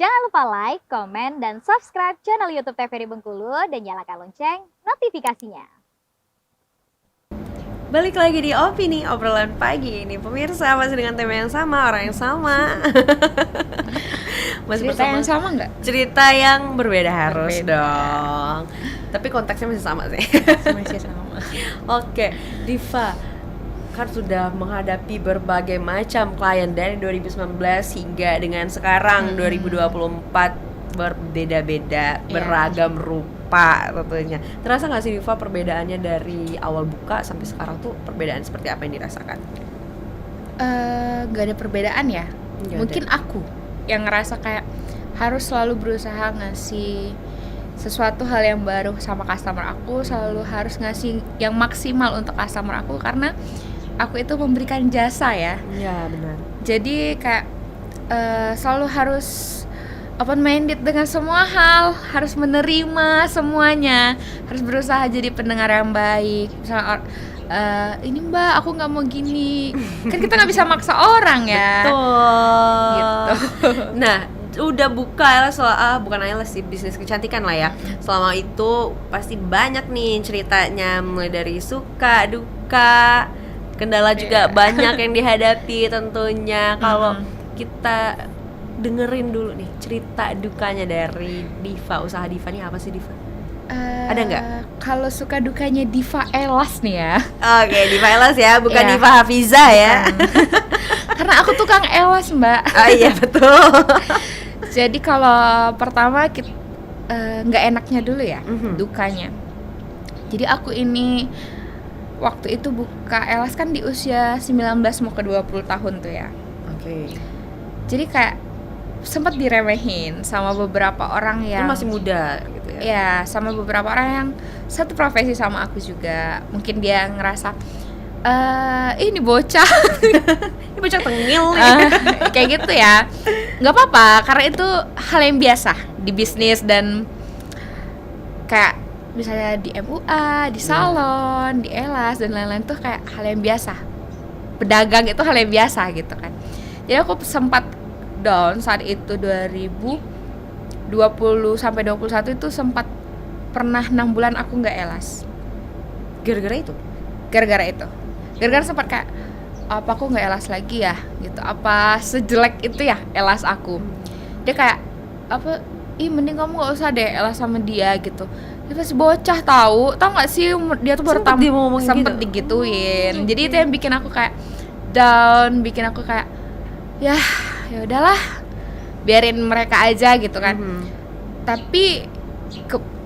Jangan lupa like, komen, dan subscribe channel YouTube TVRI Bengkulu dan nyalakan lonceng notifikasinya. Balik lagi di Opini Obrolan Pagi ini. Pemirsa, masih dengan tema yang sama, orang yang sama. Masih Cerita yang sama nggak? Cerita yang berbeda harus dong. Tapi konteksnya masih sama sih. Masih sama. Oke, Diva kan sudah menghadapi berbagai macam klien dari 2019 hingga dengan sekarang 2024, berbeda-beda, beragam rupa tentunya. Terasa nggak sih Diva perbedaannya dari awal buka sampai sekarang tuh perbedaan seperti apa yang dirasakan? Nggak ada perbedaan ya. Nggak Mungkin ada. aku yang ngerasa kayak harus selalu berusaha ngasih sesuatu hal yang baru sama customer aku, selalu harus ngasih yang maksimal untuk customer aku karena aku itu memberikan jasa ya. Iya benar. Jadi kayak selalu harus open minded dengan semua hal, harus menerima semuanya, harus berusaha jadi pendengar yang baik. Misalnya ini mbak aku nggak mau gini, kan kita nggak bisa maksa orang ya. Betul. Gitu. Nah, udah buka bukan eyelash sih, bisnis kecantikan lah ya. Selama itu pasti banyak nih ceritanya, mulai dari suka, duka, kendala juga banyak yang dihadapi tentunya. Kalau kita dengerin dulu nih cerita dukanya dari Diva, usaha Diva nih apa sih Diva? Ada nggak? Kalau suka dukanya Diva Eyelash nih ya. Oke, Diva eyelash ya, bukan Iya. Diva Hafiza ya. Karena aku tukang eyelash mbak. Oh iya betul. Jadi kalau pertama nggak enaknya dulu ya, dukanya. Jadi aku ini waktu itu buka eyelash kan di usia 19 mau ke 20 tahun tuh ya. Oke. Jadi kayak sempat diremehin sama beberapa orang Itu yang masih muda gitu ya. ya, sama beberapa orang yang satu profesi sama aku juga. Mungkin dia ngerasa ini bocah Ini bocah tengil nih. kayak gitu ya. Nggak apa-apa karena itu hal yang biasa di bisnis dan kayak misalnya di MUA, di salon, di eyelash dan lain-lain tuh kayak hal yang biasa. Pedagang itu hal yang biasa gitu kan. Jadi aku sempat down saat itu 2020 sampai 21 itu sempat pernah 6 bulan aku nggak eyelash. Gara-gara itu. Gara-gara sempat kayak apa aku nggak eyelash lagi ya gitu, apa sejelek itu ya eyelash aku. Dia kayak apa, mending kamu nggak usah deh eyelash sama dia gitu. Dia masih bocah tahu nggak sih, dia tuh baru sempet digituin. Jadi itu yang bikin aku kayak down, bikin aku kayak ya udahlah biarin mereka aja gitu kan. Tapi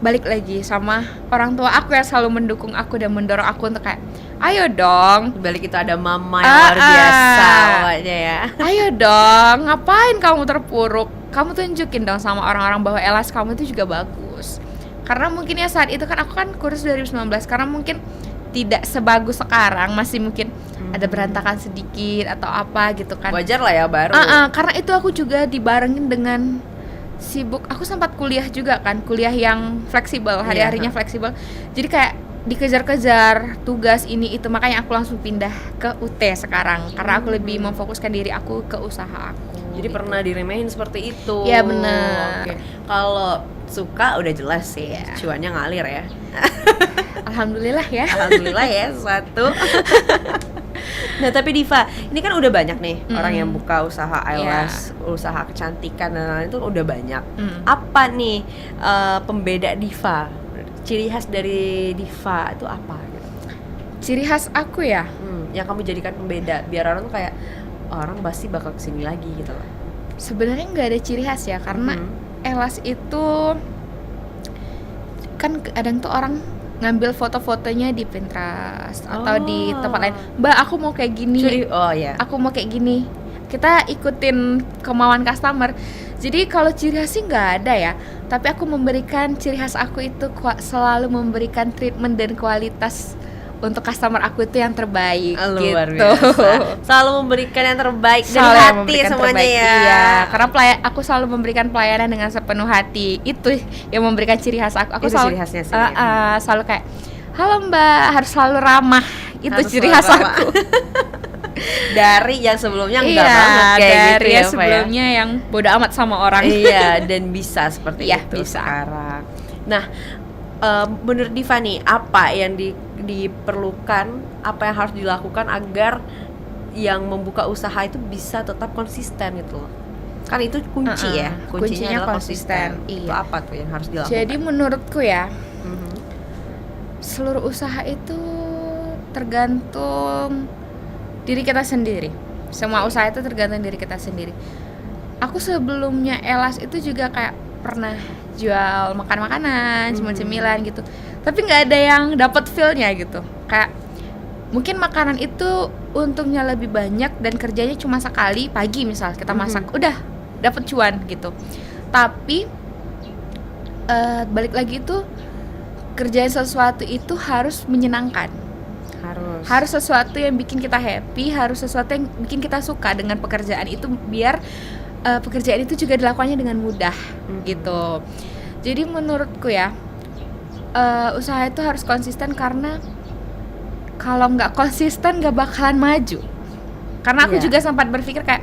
balik lagi sama orang tua aku yang selalu mendukung aku dan mendorong aku untuk kayak ayo dong. Di balik itu ada mama yang luar biasa pokoknya ya. Ayo dong, ngapain kamu terpuruk? Kamu tunjukin dong sama orang-orang bahwa eyelash kamu itu juga bagus. Karena mungkin ya saat itu kan aku kan kurus 2019, karena mungkin tidak sebagus sekarang, masih mungkin ada berantakan sedikit atau apa gitu kan. Wajar lah ya baru. Karena itu aku juga dibarengin dengan sibuk. Aku sempat kuliah juga kan, kuliah yang fleksibel, hari-harinya fleksibel. Jadi kayak dikejar-kejar tugas ini itu, makanya aku langsung pindah ke UT sekarang karena aku lebih memfokuskan diri aku ke usaha aku. Jadi gitu. pernah diremehin seperti itu. Iya benar. Oke. Kalau suka udah jelas sih, cuannya ngalir ya. Alhamdulillah ya. Alhamdulillah ya sesuatu. Nah tapi Diva, ini kan udah banyak nih orang yang buka usaha eyelash, usaha kecantikan dan lain-lain itu udah banyak. Apa nih pembeda Diva? Ciri khas dari Diva itu apa? Ciri khas aku ya. Yang kamu jadikan pembeda biar orang tuh kayak orang pasti bakal kesini lagi gitu loh. Sebenarnya nggak ada ciri khas ya, karena eyelash itu kan kadang tuh orang ngambil foto-fotonya di Pinterest atau di tempat lain. Mbak, aku mau kayak gini. Aku mau kayak gini. Kita ikutin kemauan customer. Jadi kalau ciri khas sih nggak ada ya. Tapi aku memberikan ciri khas aku itu selalu memberikan treatment dan kualitas untuk customer aku itu yang terbaik. Luar gitu. biasa. Selalu memberikan yang terbaik dari hati semuanya ya. Iya, karena aku selalu memberikan pelayanan dengan sepenuh hati. Itu yang memberikan ciri khas aku. Aku itu selalu ciri khasnya sih. Selalu kayak halo Mbak, harus selalu ramah. Itu Harus ciri selalu khas ramah. aku. Dari yang sebelumnya Iya, enggak banget kayak dari gitu ya, Pak, ya. sebelumnya yang bodo amat sama orang. Iya, dan bisa seperti Iya, itu bisa. sekarang. Nah, menurut Diva nih, apa yang diperlukan, apa yang harus dilakukan agar yang membuka usaha itu bisa tetap konsisten gitu loh? Kan itu kunci ya, kuncinya adalah konsisten, Itu iya. apa tuh yang harus dilakukan? Jadi menurutku ya, Mhm. seluruh usaha itu tergantung diri kita sendiri. Semua usaha itu tergantung diri kita sendiri. Aku sebelumnya Elas itu juga kayak pernah jual makan-makanan, cemil-cemilan gitu. Tapi nggak ada yang dapat feel-nya gitu. Kayak mungkin makanan itu untungnya lebih banyak dan kerjanya cuma sekali pagi misal kita masak, udah dapat cuan gitu. Tapi balik lagi itu kerjain sesuatu itu harus menyenangkan. Harus sesuatu yang bikin kita happy, harus sesuatu yang bikin kita suka dengan pekerjaan itu biar pekerjaan itu juga dilakukannya dengan mudah gitu. Jadi menurutku ya usaha itu harus konsisten karena kalau nggak konsisten nggak bakalan maju. Karena aku Iya. juga sempat berpikir kayak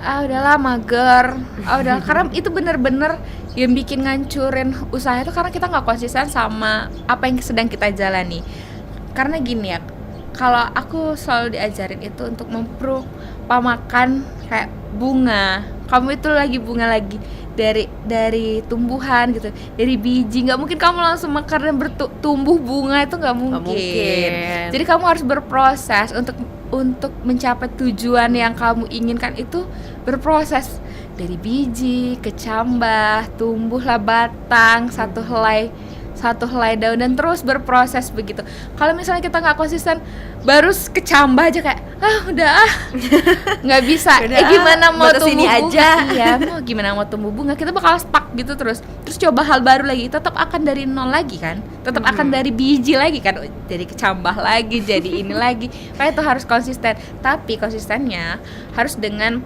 udahlah mager, udah karena itu bener-bener yang bikin ngancurin usaha itu karena kita nggak konsisten sama apa yang sedang kita jalani. Karena gini ya, kalau aku selalu diajarin itu untuk memperumpamakan kayak bunga. Kamu itu lagi bunga lagi dari tumbuhan gitu, dari biji. Nggak mungkin kamu langsung mekar dan bertumbuh bunga, itu nggak mungkin. Jadi kamu harus berproses untuk mencapai tujuan yang kamu inginkan, itu berproses dari biji ke cambah, tumbuhlah batang, satu helai daun, dan terus berproses begitu. Kalau misalnya kita nggak konsisten, baru kecambah aja kayak nggak bisa. Udah, Gimana mau batas tumbuh ini bunga? aja. Iya, mau gimana mau tumbuh bunga? Kita bakal stuck gitu terus coba hal baru lagi, tetap akan dari nol lagi kan, tetap akan dari biji lagi kan, jadi kecambah lagi, jadi ini lagi. Kayak itu harus konsisten, tapi konsistennya harus dengan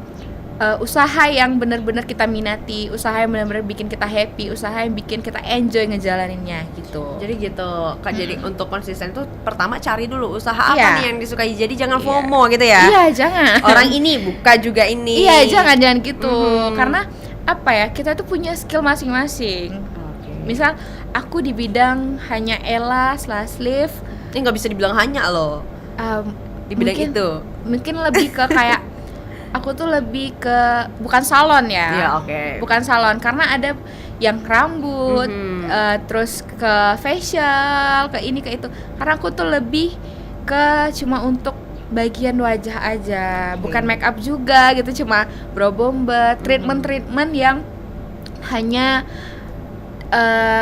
usaha yang benar-benar kita minati, usaha yang benar-benar bikin kita happy, usaha yang bikin kita enjoy ngejalaninnya gitu. Jadi gitu, Kak. Jadi untuk konsisten tuh pertama cari dulu usaha apa Iya. nih yang disukai. Jadi jangan Iya. FOMO gitu ya. Iya, jangan. Orang ini buka juga ini. Iya, jangan gitu. Mhm. Karena apa ya? Kita tuh punya skill masing-masing. Oke. Misal aku di bidang hanya elas, sleeve, Ini nggak bisa dibilang hanya loh di bidang mungkin, itu. mungkin lebih ke kayak aku tuh lebih ke bukan salon ya. Iya, oke. Bukan salon, karena ada yang rambut, terus ke facial, ke ini ke itu. Karena aku tuh lebih ke cuma untuk bagian wajah aja, bukan make up juga gitu, cuma brow bomber, treatment yang hanya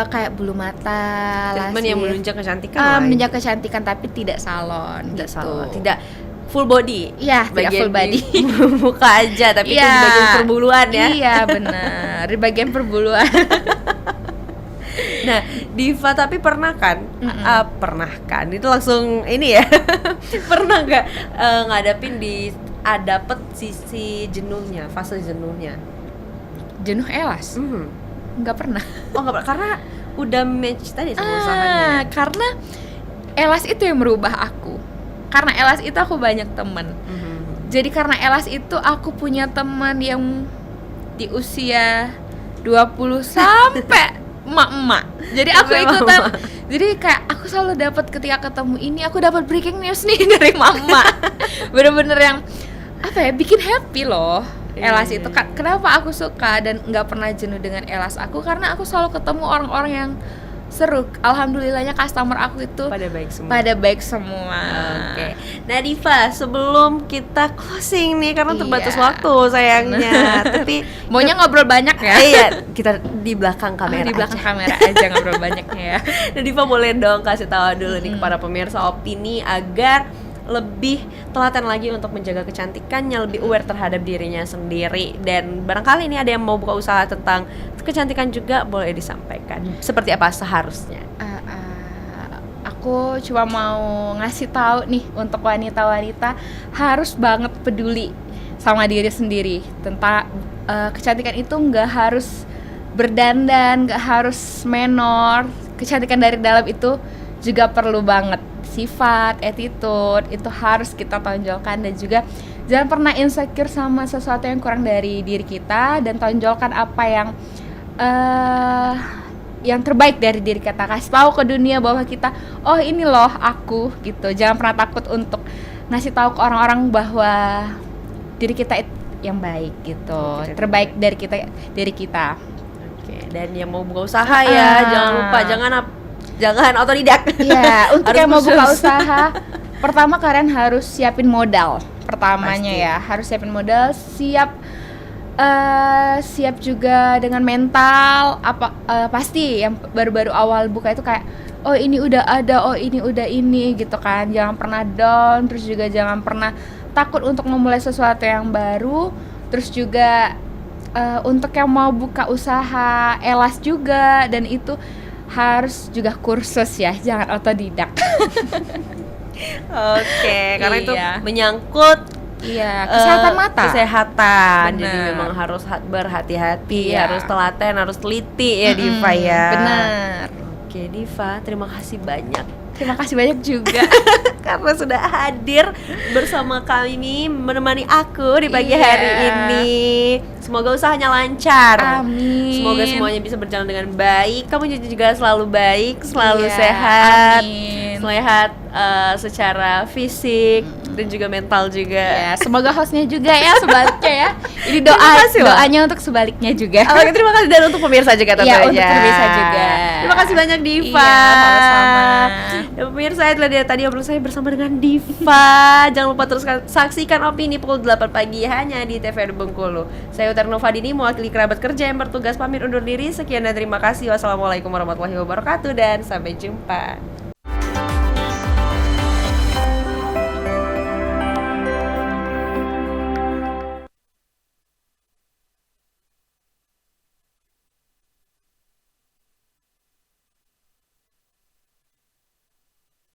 kayak bulu mata, Treatment lasik, yang menunjang kecantikan lah. menunjang kecantikan tapi tidak salon, Tidak gitu. salah. Tidak full body. Iya, tidak full body. di muka aja, tapi itu Iya. di bagian perbuluan ya. Iya, benar. Di bagian perbuluan. Nah, Diva tapi pernah kan? Pernah kan? Itu langsung ini ya. Pernah nggak ngadapin dapet sisi jenuhnya, fase jenuhnya? Jenuh elas? Nggak pernah. Oh, nggak pernah, karena udah match tadi sama usahanya. Karena elas itu yang merubah aku. Karena elas itu aku banyak temen. Jadi karena elas itu aku punya teman yang di usia 20 sampai emak-emak. Jadi aku Sampai ikutan. emak-emak. Jadi kayak aku selalu dapat ketika ketemu ini, aku dapat breaking news nih dari mama. Bener-bener yang apa ya, bikin happy loh. Elas itu kenapa aku suka dan nggak pernah jenuh dengan elas aku, karena aku selalu ketemu orang-orang yang seru. Alhamdulillahnya customer aku itu Pada baik semua. Oke. Nah, Diva, sebelum kita closing nih karena terbatas Iya. waktu sayangnya. Tapi Maunya ngobrol banyak ya? iya, kita di belakang kamera. Di belakang aja. kamera aja ngobrol banyaknya ya. Nah, Diva boleh dong kasih tahu dulu nih kepada pemirsa opini agar lebih telaten lagi untuk menjaga kecantikannya, lebih aware terhadap dirinya sendiri. Dan barangkali ini ada yang mau buka usaha tentang kecantikan juga, boleh disampaikan seperti apa seharusnya. Aku cuma mau ngasih tahu nih untuk wanita-wanita harus banget peduli sama diri sendiri tentang kecantikan itu nggak harus berdandan, nggak harus menor. Kecantikan dari dalam itu juga perlu banget sifat, attitude itu harus kita tonjolkan, dan juga jangan pernah insecure sama sesuatu yang kurang dari diri kita, dan tonjolkan apa yang terbaik dari diri kita. Kasih tahu ke dunia bahwa kita, oh ini loh aku gitu. Jangan pernah takut untuk ngasih tahu ke orang-orang bahwa diri kita yang baik gitu, terbaik dari kita. Oke, dan yang mau buka usaha ya, jangan lupa, jangan otodidak. Iya, untuk Harus yang mau buka khusus. usaha, pertama kalian harus siapin modal. Pertamanya Pasti. ya, harus siapin modal, siap juga dengan mental. Pasti yang baru-baru awal buka itu kayak, oh ini udah ada, oh ini udah ini gitu kan. Jangan pernah down, terus juga jangan pernah takut untuk memulai sesuatu yang baru. Terus juga untuk yang mau buka usaha elas juga, dan itu harus juga kursus ya, jangan otodidak. Oke, karena itu Iya. menyangkut Iya, kesehatan mata. Kesehatan. Bener. Jadi memang harus berhati-hati, Iya. harus telaten, harus teliti ya Diva ya. Benar. Oke Diva, terima kasih banyak Terima kasih banyak juga. karena sudah hadir bersama kami, menemani aku di pagi Iya. hari ini. Semoga usahanya lancar. Amin. Semoga semuanya bisa berjalan dengan baik. Kamu juga selalu baik, selalu Iya, sehat, amin. sehat secara fisik dan juga mental juga. Ya, semoga hostnya juga ya sebaliknya ya. Ini Terima kasih loh. doanya untuk sebaliknya juga. Oke, terima kasih, dan untuk pemirsa juga tentunya. Iya, untuk pemirsa juga. Terima kasih banyak Diva. Iya, sama-sama. Dan pemirsa, itulah dia tadi obrolan saya bersama dengan Diva. Jangan lupa terus saksikan Opini pukul 8 pagi hanya di TVRI Bengkulu. Saya Utar Novadini, mewakili kerabat kerja yang bertugas pamit undur diri. Sekian dan terima kasih. Wassalamualaikum warahmatullahi wabarakatuh dan sampai jumpa.